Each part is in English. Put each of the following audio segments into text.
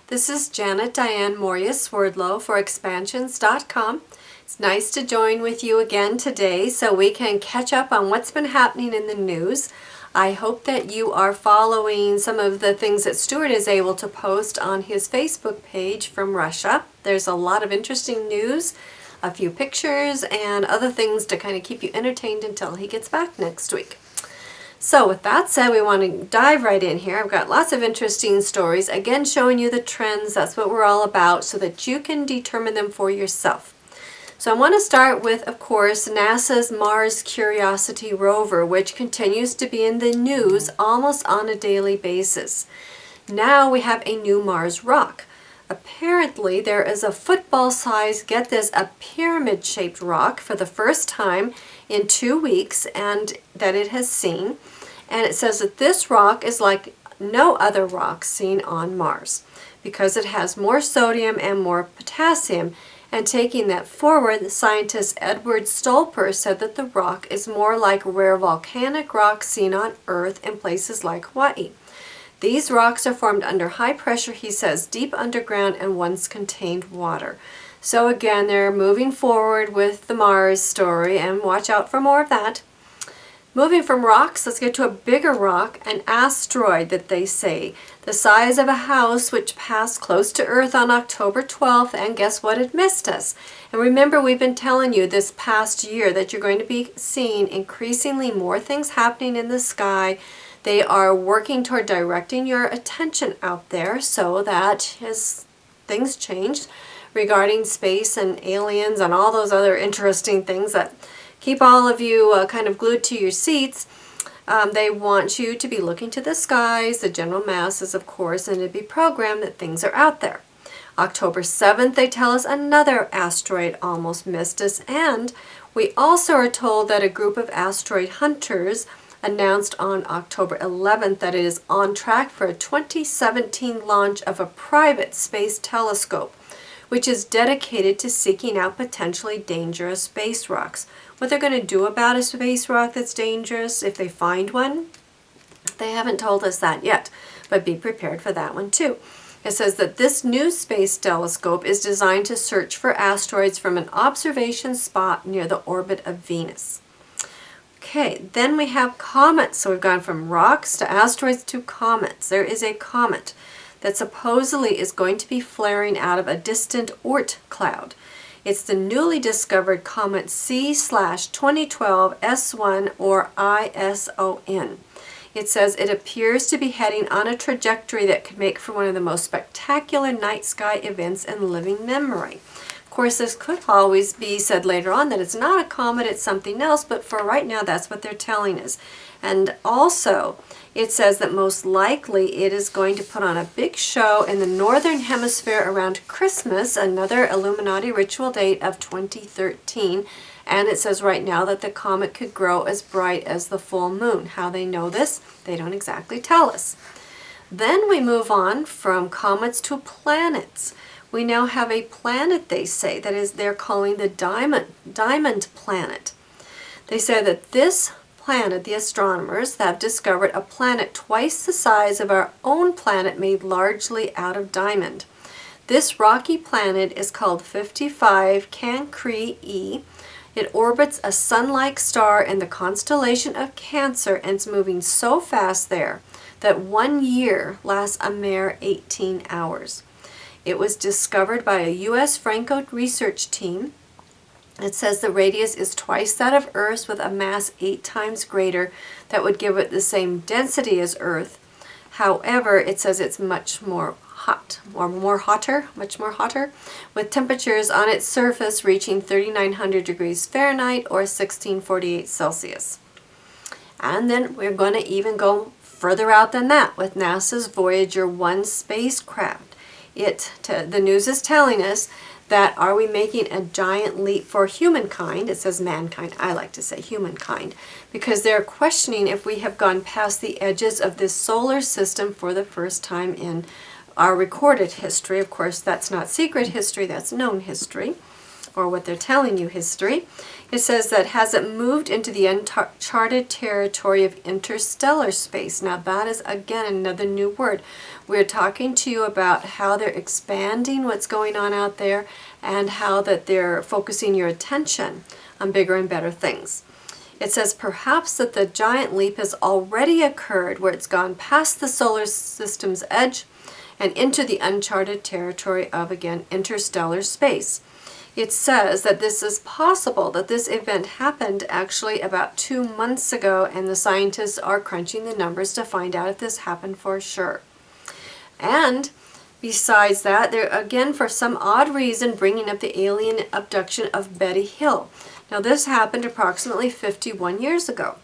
This is Janet Diane Moria Swerdlow for Expansions.com. It's nice to join with you again today so we can catch up on what's been happening in the news. I hope that you are following some of the things that Stewart is able to post on his Facebook page from Russia. There's a lot of interesting news, a few pictures, and other things to kind of keep you entertained until he gets back next week. So with that said, we want to dive right in here. I've got lots of interesting stories, again showing you the trends. That's what we're all about, so that you can determine them for yourself. So I want to start with, of course, NASA's Mars Curiosity rover, which continues to be in the news almost on a daily basis. Now we have a new Mars rock. Apparently there is a football-sized, get this, a pyramid-shaped rock for the first time in 2 weeks, and that it has seen. And it says that this rock is like no other rock seen on Mars because it has more sodium and more potassium. And taking that forward, the scientist Edward Stolper said that the rock is more like rare volcanic rocks seen on Earth in places like Hawaii. These rocks are formed under high pressure, he says, deep underground and once contained water. So again, they're moving forward with the Mars story, and watch out for more of that. Moving from rocks, let's get to a bigger rock, an asteroid that they say, the size of a house, which passed close to Earth on October 12th, and guess what? It missed us. And remember, we've been telling you this past year that you're going to be seeing increasingly more things happening in the sky. They are working toward directing your attention out there so that as things change regarding space and aliens and all those other interesting things that keep all of you kind of glued to your seats, they want you to be looking to the skies, the general masses, of course, and to be programmed that things are out there. October 7th, they tell us another asteroid almost missed us, and we also are told that a group of asteroid hunters announced on October 11th that it is on track for a 2017 launch of a private space telescope, which is dedicated to seeking out potentially dangerous space rocks. What they're going to do about a space rock that's dangerous if they find one, they haven't told us that yet, but be prepared for that one too. It says that this new space telescope is designed to search for asteroids from an observation spot near the orbit of Venus. Okay, then we have comets. So we've gone from rocks to asteroids to comets. There is a comet that supposedly is going to be flaring out of a distant Oort cloud. It's the newly discovered comet C/2012 S1 or ISON. It says it appears to be heading on a trajectory that could make for one of the most spectacular night sky events in living memory. Of course, this could always be said later on that it's not a comet, it's something else, but for right now, that's what they're telling us. And also, it says that most likely it is going to put on a big show in the northern hemisphere around Christmas, another Illuminati ritual date of 2013. And it says right now that the comet could grow as bright as the full moon. How they know this, they don't exactly tell us. Then we move on from comets to planets. We now have a planet, they say, that is they're calling the diamond planet. They say that this planet, the astronomers have discovered a planet twice the size of our own planet made largely out of diamond. This rocky planet is called 55 Cancri E. It orbits a sun-like star in the constellation of Cancer, and it's moving so fast there that 1 year lasts a mere 18 hours. It was discovered by a U.S. Franco research team. It says the radius is twice that of Earth's with a mass 8 times greater that would give it the same density as Earth. However, it says it's much more hot, or much more hotter, with temperatures on its surface reaching 3,900 degrees Fahrenheit or 1648 Celsius. And then we're going to even go further out than that with NASA's Voyager 1 spacecraft. The news is telling us that are we making a giant leap for humankind? It says mankind. I like to say humankind, because they're questioning if we have gone past the edges of this solar system for the first time in our recorded history. Of course, that's not secret history, that's known history. or what they're telling you, history. It says that has it moved into the uncharted territory of interstellar space. Now that is, again, another new word. We're talking to you about how they're expanding what's going on out there and how that they're focusing your attention on bigger and better things. It says perhaps that the giant leap has already occurred where it's gone past the solar system's edge and into the uncharted territory of, again, interstellar space. It says that this is possible, that this event happened actually about 2 months ago, and the scientists are crunching the numbers to find out if this happened for sure. And besides that, they're again, for some odd reason, bringing up the alien abduction of Betty Hill. Now this happened approximately 51 years ago.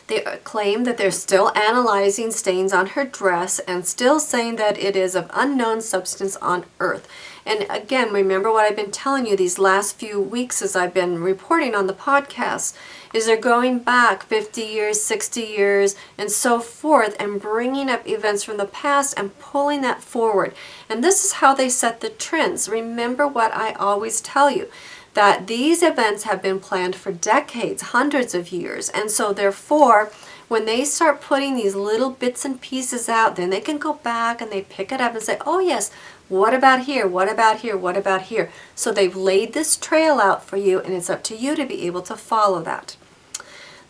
They claim that they're still analyzing stains on her dress and still saying that it is of unknown substance on Earth. And again, remember what I've been telling you these last few weeks as I've been reporting on the podcast, is they're going back 50 years, 60 years, and so forth, and bringing up events from the past and pulling that forward. And this is how they set the trends. Remember what I always tell you, that these events have been planned for decades, hundreds of years. And so therefore, when they start putting these little bits and pieces out, then they can go back and they pick it up and say, oh yes, what about here? What about here? What about here? So they've laid this trail out for you, and it's up to you to be able to follow that.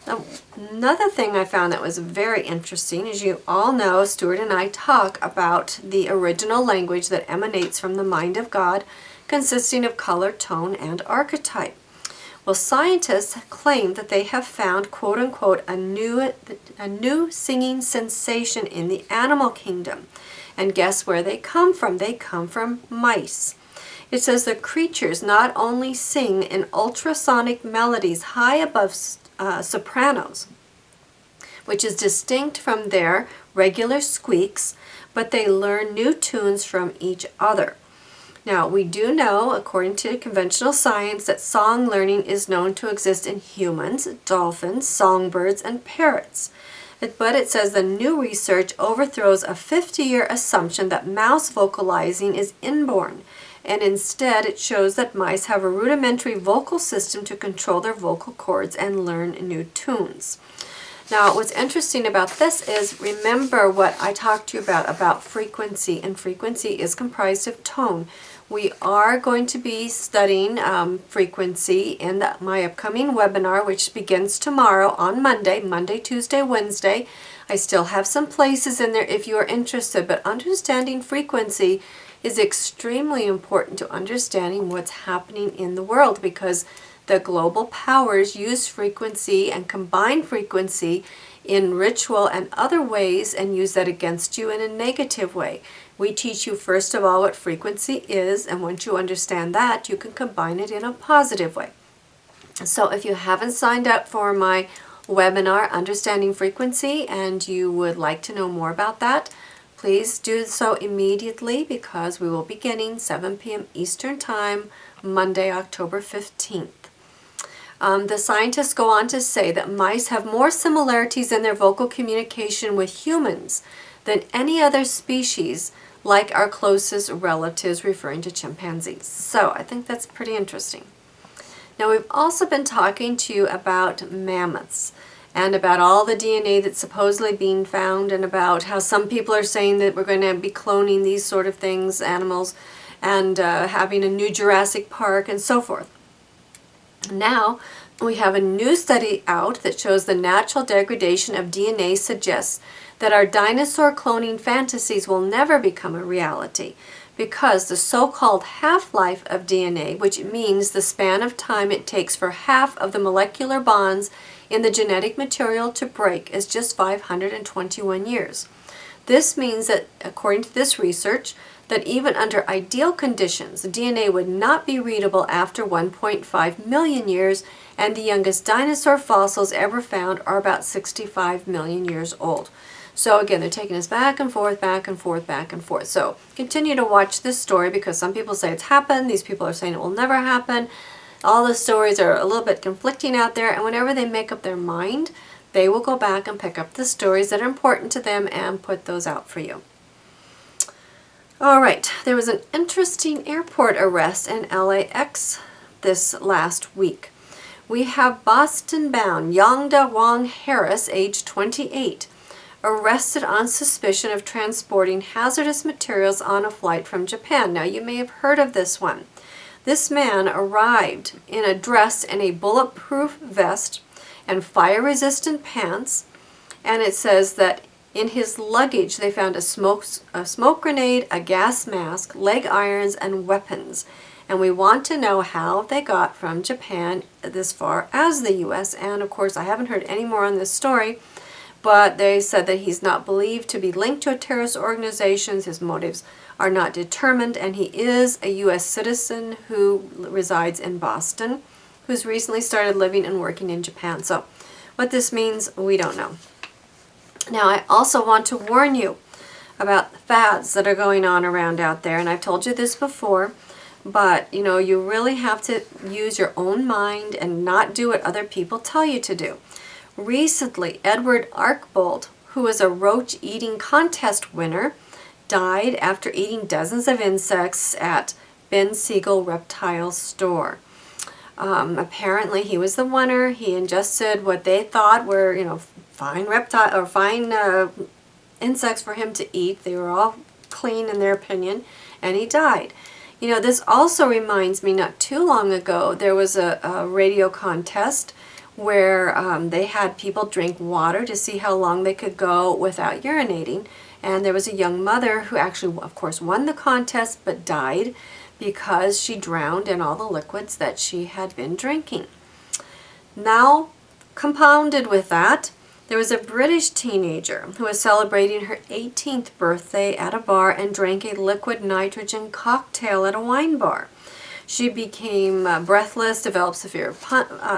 Now, another thing I found that was very interesting, as you all know, Stewart and I talk about the original language that emanates from the mind of God, consisting of color, tone, and archetype. Well, scientists claim that they have found, quote unquote, a new singing sensation in the animal kingdom. And guess where they come from? They come from mice. It says the creatures not only sing in ultrasonic melodies high above sopranos, which is distinct from their regular squeaks, but they learn new tunes from each other. Now, we do know, according to conventional science, that song learning is known to exist in humans, dolphins, songbirds, and parrots. But it says the new research overthrows a 50-year assumption that mouse vocalizing is inborn, and instead it shows that mice have a rudimentary vocal system to control their vocal cords and learn new tunes. Now, what's interesting about this is, remember what I talked to you about frequency, and frequency is comprised of tone. We are going to be studying frequency in my upcoming webinar, which begins tomorrow on Monday, Tuesday, Wednesday. I still have some places in there if you are interested, but understanding frequency is extremely important to understanding what's happening in the world, because the global powers use frequency and combine frequency in ritual and other ways and use that against you in a negative way. We teach you first of all what frequency is, and once you understand that, you can combine it in a positive way. So if you haven't signed up for my webinar, Understanding Frequency, and you would like to know more about that, please do so immediately, because we will be beginning 7 p.m. Eastern Time, Monday, October 15th. The scientists go on to say that mice have more similarities in their vocal communication with humans than any other species, like our closest relatives, referring to chimpanzees. So I think that's pretty interesting. Now, we've also been talking to you about mammoths and about all the DNA that's supposedly being found, and about how some people are saying that we're going to be cloning these sort of things, animals, and having a new Jurassic Park and so forth. Now, we have a new study out that shows the natural degradation of DNA suggests that our dinosaur cloning fantasies will never become a reality, because the so-called half-life of DNA, which means the span of time it takes for half of the molecular bonds in the genetic material to break, is just 521 years. This means that, according to this research, that even under ideal conditions, DNA would not be readable after 1.5 million years, and the youngest dinosaur fossils ever found are about 65 million years old. So again, they're taking us back and forth, back and forth, back and forth. So continue to watch this story, because some people say it's happened, these people are saying it will never happen. All the stories are a little bit conflicting out there, and whenever they make up their mind, they will go back and pick up the stories that are important to them and put those out for you. All right, there was an interesting airport arrest in LAX this last week. We have Boston-bound Yongda Wong Harris, age 28, arrested on suspicion of transporting hazardous materials on a flight from Japan. Now, you may have heard of this one. This man arrived in a dress and a bulletproof vest and fire-resistant pants, and it says that in his luggage they found a smoke grenade, a gas mask, leg irons, and weapons. And we want to know how they got from Japan this far as the U.S. And of course, I haven't heard any more on this story, but they said that he's not believed to be linked to a terrorist organization. His motives are not determined, and he is a U.S. citizen who resides in Boston, who's recently started living and working in Japan. So what this means, we don't know. Now, I also want to warn you about fads that are going on around out there, and I've told you this before, but you really have to use your own mind and not do what other people tell you to do. Recently, Edward Archbold, who was a roach eating contest winner, died after eating dozens of insects at Ben Siegel Reptile Store. Apparently, he was the winner. He ingested what they thought were, fine insects for him to eat. They were all clean in their opinion, and he died. This also reminds me, not too long ago, there was a radio contest where they had people drink water to see how long they could go without urinating. And there was a young mother who actually, of course, won the contest but died because she drowned in all the liquids that she had been drinking. Now, compounded with that, there was a British teenager who was celebrating her 18th birthday at a bar and drank a liquid nitrogen cocktail at a wine bar. She became breathless, developed severe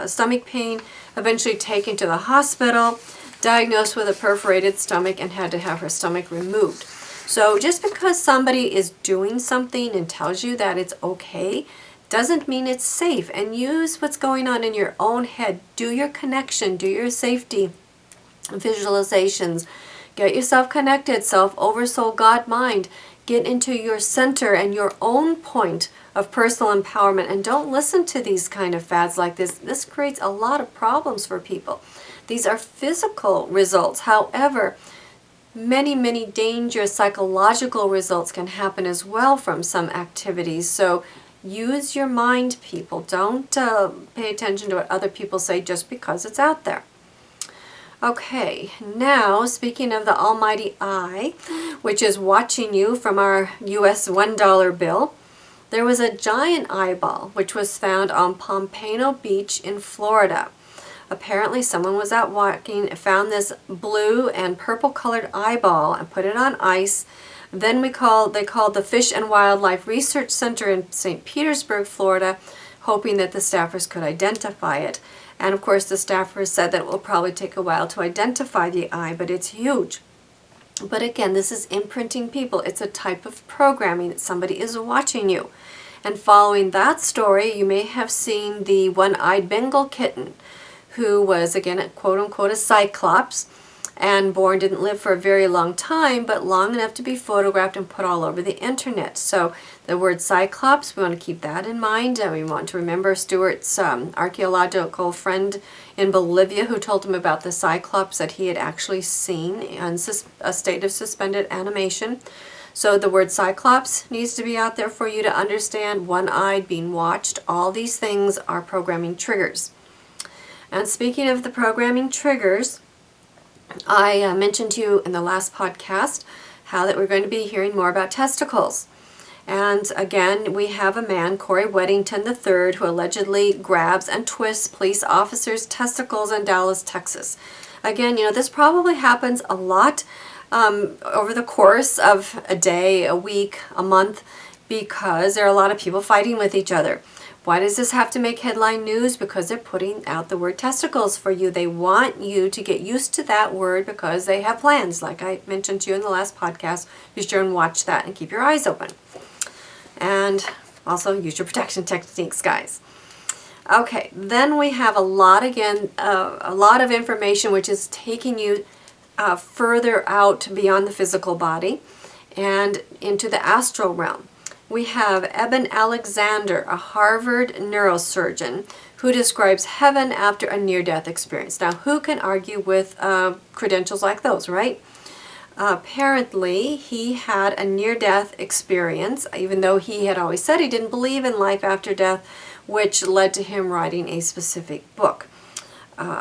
stomach pain, eventually taken to the hospital, diagnosed with a perforated stomach, and had to have her stomach removed. So just because somebody is doing something and tells you that it's okay, doesn't mean it's safe. And use what's going on in your own head. Do your connection, do your safety visualizations. Get yourself connected, self, oversoul, God, mind. Get into your center and your own point of personal empowerment, and don't listen to these kind of fads like this. This creates a lot of problems for people. These are physical results. However, many, many dangerous psychological results can happen as well from some activities. So use your mind, people. Don't pay attention to what other people say just because it's out there. Okay, now speaking of the almighty eye, which is watching you from our US $1 bill, there was a giant eyeball which was found on Pompano Beach in Florida. Apparently someone was out walking, found this blue and purple colored eyeball and put it on ice. Then they called the Fish and Wildlife Research Center in St. Petersburg, Florida, hoping that the staffers could identify it. And of course, the staffers said that it will probably take a while to identify the eye, but it's huge. But again, this is imprinting people. It's a type of programming that somebody is watching you. And following that story, you may have seen the one-eyed Bengal kitten, who was, again, a quote-unquote a Cyclops, and didn't live for a very long time, but long enough to be photographed and put all over the internet. So the word Cyclops, we want to keep that in mind. And we want to remember Stewart's archaeological friend in Bolivia who told him about the Cyclops that he had actually seen in a state of suspended animation. So the word Cyclops needs to be out there for you to understand. One-eyed, being watched, all these things are programming triggers. And speaking of the programming triggers, I mentioned to you in the last podcast how that we're going to be hearing more about testicles. And again, we have a man, Corey Weddington III, who allegedly grabs and twists police officers' testicles in Dallas, Texas. Again, this probably happens a lot over the course of a day, a week, a month, because there are a lot of people fighting with each other. Why does this have to make headline news? Because they're putting out the word testicles for you. They want you to get used to that word because they have plans. Like I mentioned to you in the last podcast, be sure and watch that and keep your eyes open. And also use your protection techniques, guys. Okay, then we have a lot of information which is taking you further out beyond the physical body. and into the astral realm. We have Eben Alexander, a Harvard neurosurgeon, who describes heaven after a near-death experience. Now, who can argue with credentials like those, right? Apparently, he had a near-death experience, even though he had always said he didn't believe in life after death, which led to him writing a specific book,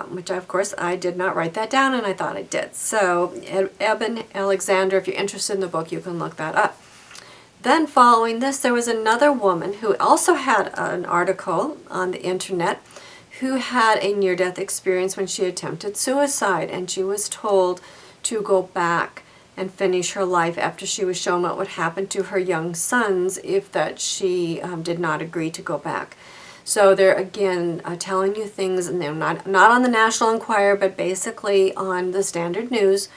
which, of course, I did not write that down, and I thought I did. So, Eben Alexander, if you're interested in the book, you can look that up. Then following this, there was another woman who also had an article on the internet who had a near-death experience when she attempted suicide, and she was told to go back and finish her life after she was shown what would happen to her young sons if that she did not agree to go back. So they're again telling you things, and they're not on the National Enquirer, but basically on the Standard News,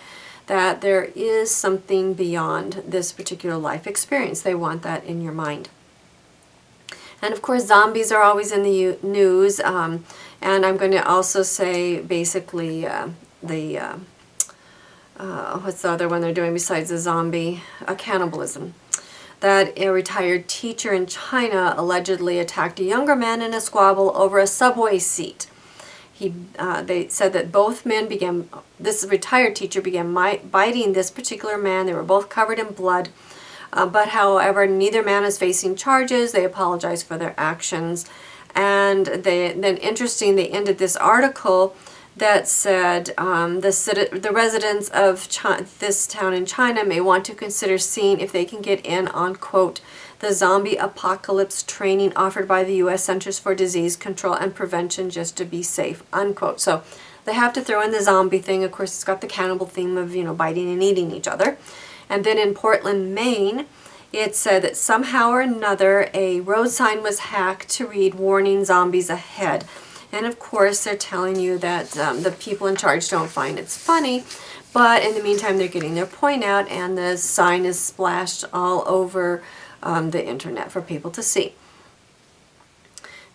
that there is something beyond this particular life experience. They want that in your mind. And of course, zombies are always in the news, and I'm going to also say basically what's the other one they're doing besides the zombie? Cannibalism. That a retired teacher in China allegedly attacked a younger man in a squabble over a subway seat. They said that both men this retired teacher began biting this particular man. They were both covered in blood. But however, neither man is facing charges. They apologized for their actions. And then interesting, they ended this article that said the residents of this town in China may want to consider seeing if they can get in on, quote, the zombie apocalypse training offered by the U.S. Centers for Disease Control and Prevention just to be safe, unquote. So they have to throw in the zombie thing. Of course, it's got the cannibal theme of, biting and eating each other. And then in Portland, Maine, it said that somehow or another a road sign was hacked to read warning zombies ahead. And of course, they're telling you that the people in charge don't find it's funny, but in the meantime, they're getting their point out, and the sign is splashed all over the internet for people to see.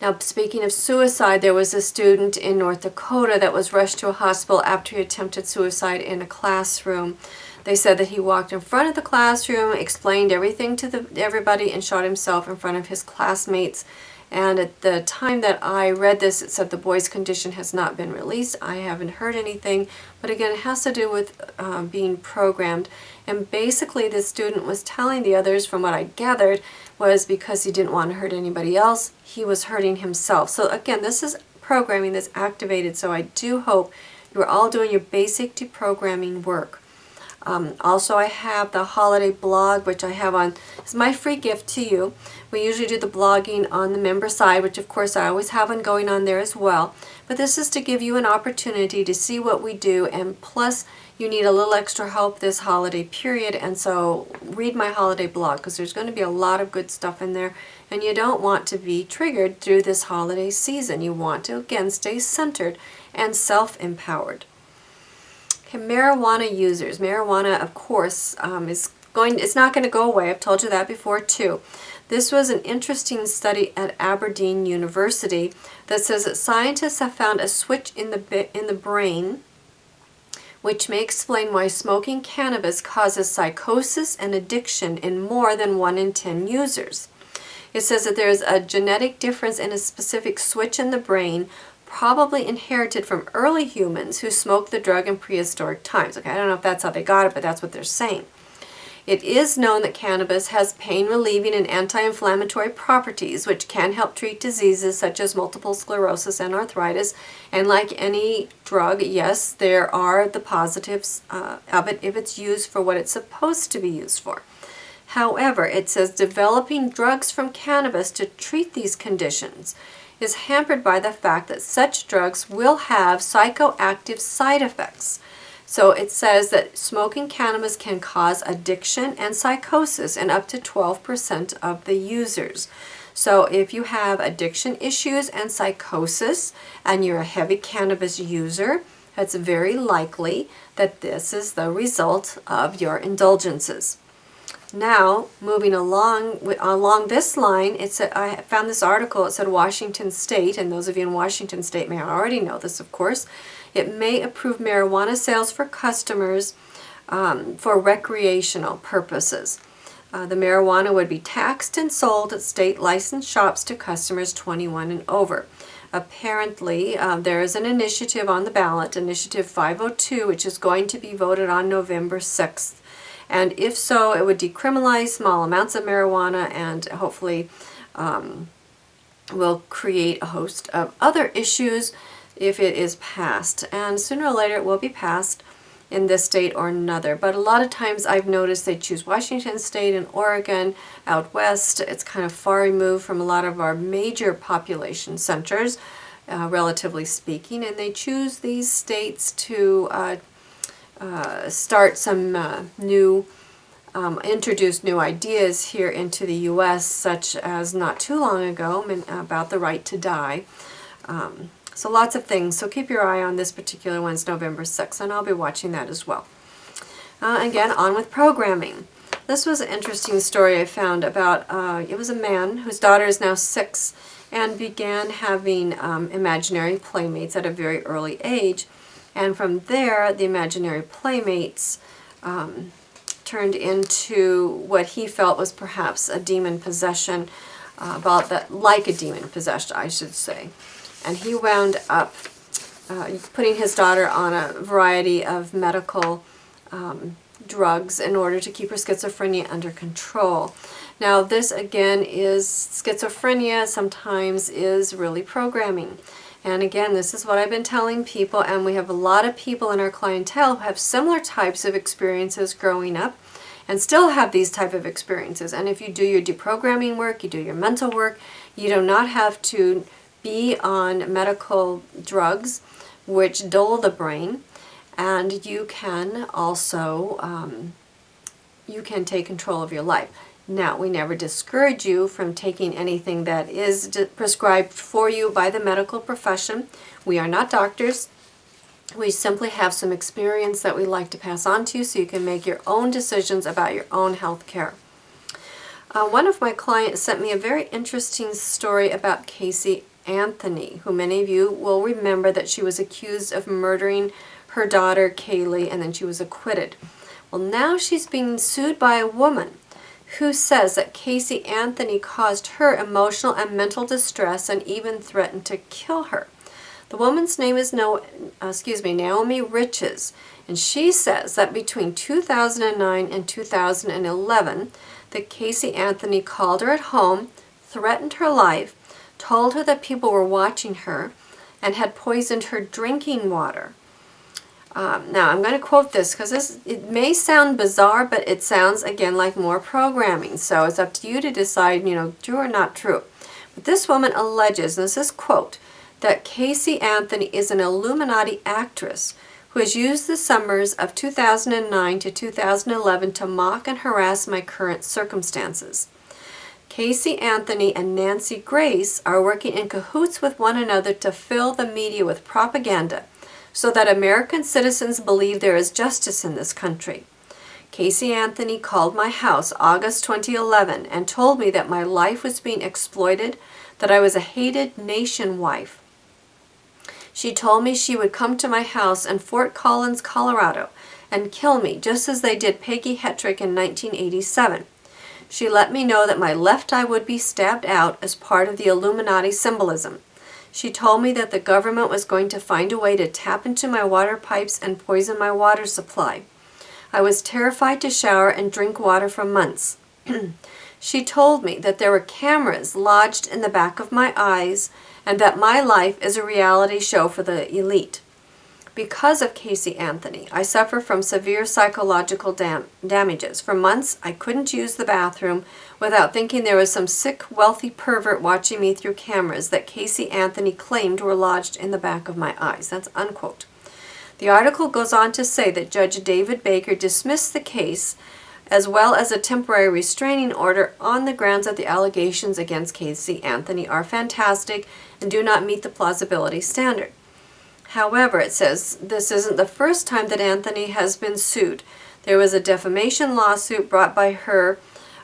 Now, speaking of suicide, there was a student in North Dakota that was rushed to a hospital after he attempted suicide in a classroom. They said that he walked in front of the classroom, explained everything to everybody, and shot himself in front of his classmates. And at the time that I read this, it said the boy's condition has not been released. I haven't heard anything, but again, it has to do with being programmed. And basically, this student was telling the others, from what I gathered, was because he didn't want to hurt anybody else, he was hurting himself. So again, this is programming that's activated, so I do hope you're all doing your basic deprogramming work. Also, I have the holiday blog, which I have on. It's my free gift to you. We usually do the blogging on the member side, which of course I always have one going on there as well. But this is to give you an opportunity to see what we do, and plus you need a little extra help this holiday period, and so read my holiday blog, because there's going to be a lot of good stuff in there, and you don't want to be triggered through this holiday season. You want to, again, stay centered and self-empowered. Marijuana users. Marijuana, of course, it's not going to go away. I've told you that before too. This was an interesting study at Aberdeen University that says that scientists have found a switch in the brain which may explain why smoking cannabis causes psychosis and addiction in more than 1 in 10 users. It says that there's a genetic difference in a specific switch in the brain, probably inherited from early humans who smoked the drug in prehistoric times. Okay, I don't know if that's how they got it, but that's what they're saying. It is known that cannabis has pain-relieving and anti-inflammatory properties, which can help treat diseases such as multiple sclerosis and arthritis. And like any drug, yes, there are the positives of it if it's used for what it's supposed to be used for. However, it says developing drugs from cannabis to treat these conditions is hampered by the fact that such drugs will have psychoactive side effects. So it says that smoking cannabis can cause addiction and psychosis in up to 12% of the users. So if you have addiction issues and psychosis and you're a heavy cannabis user, it's very likely that this is the result of your indulgences. Now, moving along this line, I found this article. It said Washington State, and those of you in Washington State may already know this, of course. It may approve marijuana sales for customers for recreational purposes. The marijuana would be taxed and sold at state licensed shops to customers 21 and over. Apparently, there is an initiative on the ballot, Initiative 502, which is going to be voted on November 6th. And if so, it would decriminalize small amounts of marijuana and hopefully will create a host of other issues if it is passed. And sooner or later it will be passed in this state or another. But a lot of times I've noticed they choose Washington State and Oregon out west. It's kind of far removed from a lot of our major population centers, relatively speaking, and they choose these states to start some introduce new ideas here into the U.S., such as not too long ago about the right to die. So lots of things. So keep your eye on this particular one. It's November 6th, and I'll be watching that as well. Again, on with programming. This was an interesting story I found about, it was a man whose daughter is now 6 and began having imaginary playmates at a very early age. And from there, the imaginary playmates turned into what he felt was perhaps a demon possession, like a demon possession, I should say. And he wound up putting his daughter on a variety of medical drugs in order to keep her schizophrenia under control. Now this again is schizophrenia, sometimes is really programming. And again, this is what I've been telling people, and we have a lot of people in our clientele who have similar types of experiences growing up and still have these type of experiences. And if you do your deprogramming work, you do your mental work, you do not have to be on medical drugs which dull the brain, and you can also you can take control of your life. Now, we never discourage you from taking anything that is prescribed for you by the medical profession. We are not doctors. We simply have some experience that we like to pass on to you so you can make your own decisions about your own health care. One of my clients sent me a very interesting story about Casey Anthony, who many of you will remember that she was accused of murdering her daughter Kaylee, and then she was acquitted. Well, now she's being sued by a woman who says that Casey Anthony caused her emotional and mental distress and even threatened to kill her. The woman's name is Naomi Riches, and she says that between 2009 and 2011, that Casey Anthony called her at home, threatened her life, told her that people were watching her, and had poisoned her drinking water. Now, I'm going to quote this because it may sound bizarre, but it sounds, again, like more programming. So it's up to you to decide, true or not true. But this woman alleges, and this is quote, that Casey Anthony is an Illuminati actress who has used the summers of 2009 to 2011 to mock and harass my current circumstances. Casey Anthony and Nancy Grace are working in cahoots with one another to fill the media with propaganda so that American citizens believe there is justice in this country. Casey Anthony called my house August 2011 and told me that my life was being exploited, that I was a hated nation wife. She told me she would come to my house in Fort Collins, Colorado, and kill me just as they did Peggy Hetrick in 1987. She let me know that my left eye would be stabbed out as part of the Illuminati symbolism. She told me that the government was going to find a way to tap into my water pipes and poison my water supply. I was terrified to shower and drink water for months. She told me that there were cameras lodged in the back of my eyes and that my life is a reality show for the elite. Because of Casey Anthony, I suffer from severe psychological damages. For months, I couldn't use the bathroom without thinking there was some sick, wealthy pervert watching me through cameras that Casey Anthony claimed were lodged in the back of my eyes. That's unquote. The article goes on to say that Judge David Baker dismissed the case as well as a temporary restraining order on the grounds that the allegations against Casey Anthony are fantastic and do not meet the plausibility standard. However, it says this isn't the first time that Anthony has been sued. There was a defamation lawsuit brought by her,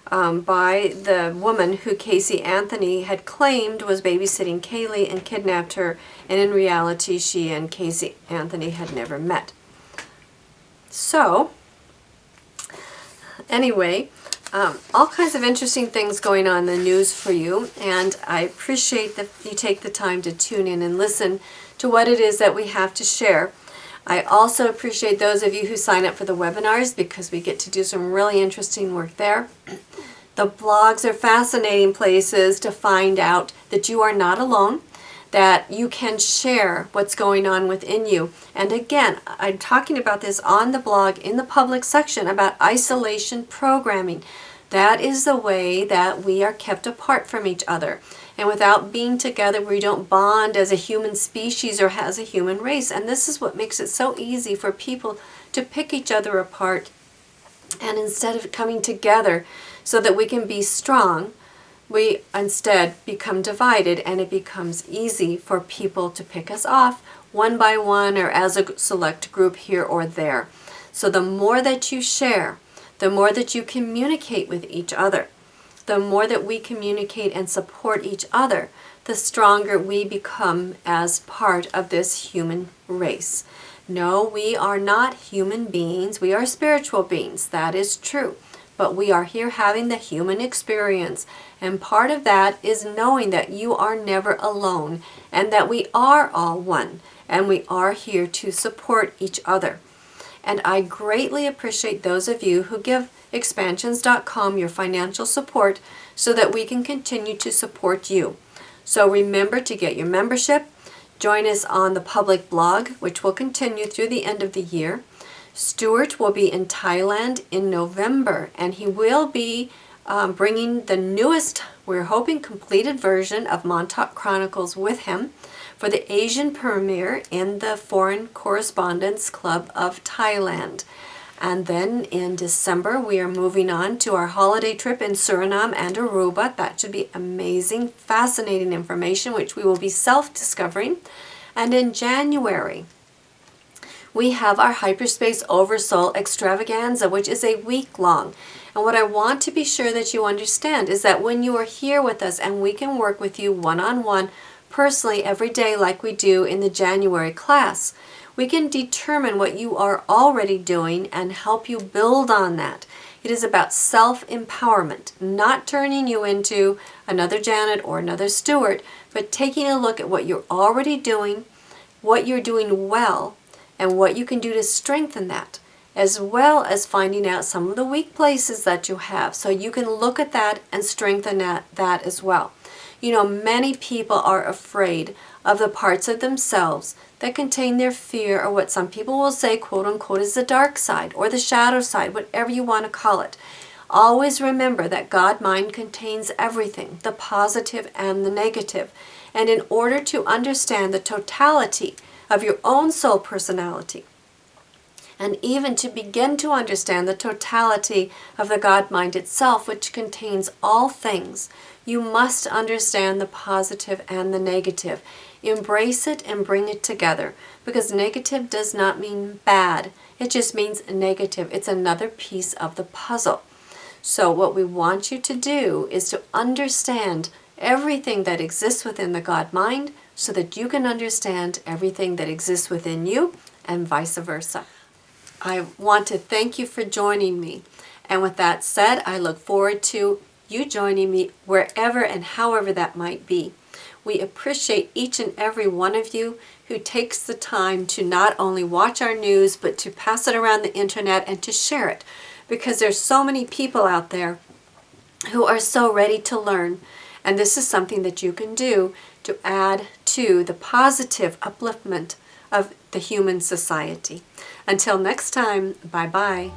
by the woman who Casey Anthony had claimed was babysitting Kaylee and kidnapped her, and in reality she and Casey Anthony had never met. So, Anyway, all kinds of interesting things going on in the news for you, and I appreciate that you take the time to tune in and listen to what it is that we have to share. I also appreciate those of you who sign up for the webinars because we get to do some really interesting work there. The blogs are fascinating places to find out that you are not alone, that you can share what's going on within you. And again, I'm talking about this on the blog in the public section about isolation programming. That is the way that we are kept apart from each other. And without being together, we don't bond as a human species or as a human race. And this is what makes it so easy for people to pick each other apart. And instead of coming together so that we can be strong, we instead become divided, and it becomes easy for people to pick us off one by one or as a select group here or there. So the more that you share, the more that you communicate with each other, the more that we communicate and support each other, the stronger we become as part of this human race. No, we are not human beings. We are spiritual beings. That is true. But we are here having the human experience. And part of that is knowing that you are never alone and that we are all one and we are here to support each other. And I greatly appreciate those of you who give expansions.com your financial support so that we can continue to support you. So remember to get your membership. Join us on the public blog, which will continue through the end of the year. Stewart will be in Thailand in November, and he will be bringing the newest, we're hoping, completed version of Montauk Chronicles with him for the Asian premiere in the Foreign Correspondents Club of Thailand. And then in December, we are moving on to our holiday trip in Suriname and Aruba. That should be amazing, fascinating information, which we will be self-discovering. And in January, we have our Hyperspace Oversoul Extravaganza, which is a week long. And what I want to be sure that you understand is that when you are here with us and we can work with you one-on-one, personally, every day like we do in the January class, we can determine what you are already doing and help you build on that. It is about self-empowerment, not turning you into another Janet or another Stewart, but taking a look at what you're already doing, what you're doing well, and what you can do to strengthen that, as well as finding out some of the weak places that you have, so you can look at that and strengthen that as well. You know, many people are afraid of the parts of themselves that contain their fear, or what some people will say, quote unquote, is the dark side or the shadow side, whatever you want to call it. Always remember that God mind contains everything, the positive and the negative. And in order to understand the totality of your own soul personality, and even to begin to understand the totality of the God mind itself, which contains all things, you must understand the positive and the negative. Embrace it and bring it together, because negative does not mean bad. It just means negative. It's another piece of the puzzle. So what we want you to do is to understand everything that exists within the God mind so that you can understand everything that exists within you, and vice versa. I want to thank you for joining me. And with that said, I look forward to you joining me wherever and however that might be. We appreciate each and every one of you who takes the time to not only watch our news, but to pass it around the internet and to share it. Because there's so many people out there who are so ready to learn. And this is something that you can do to add to the positive upliftment of the human society. Until next time, bye-bye.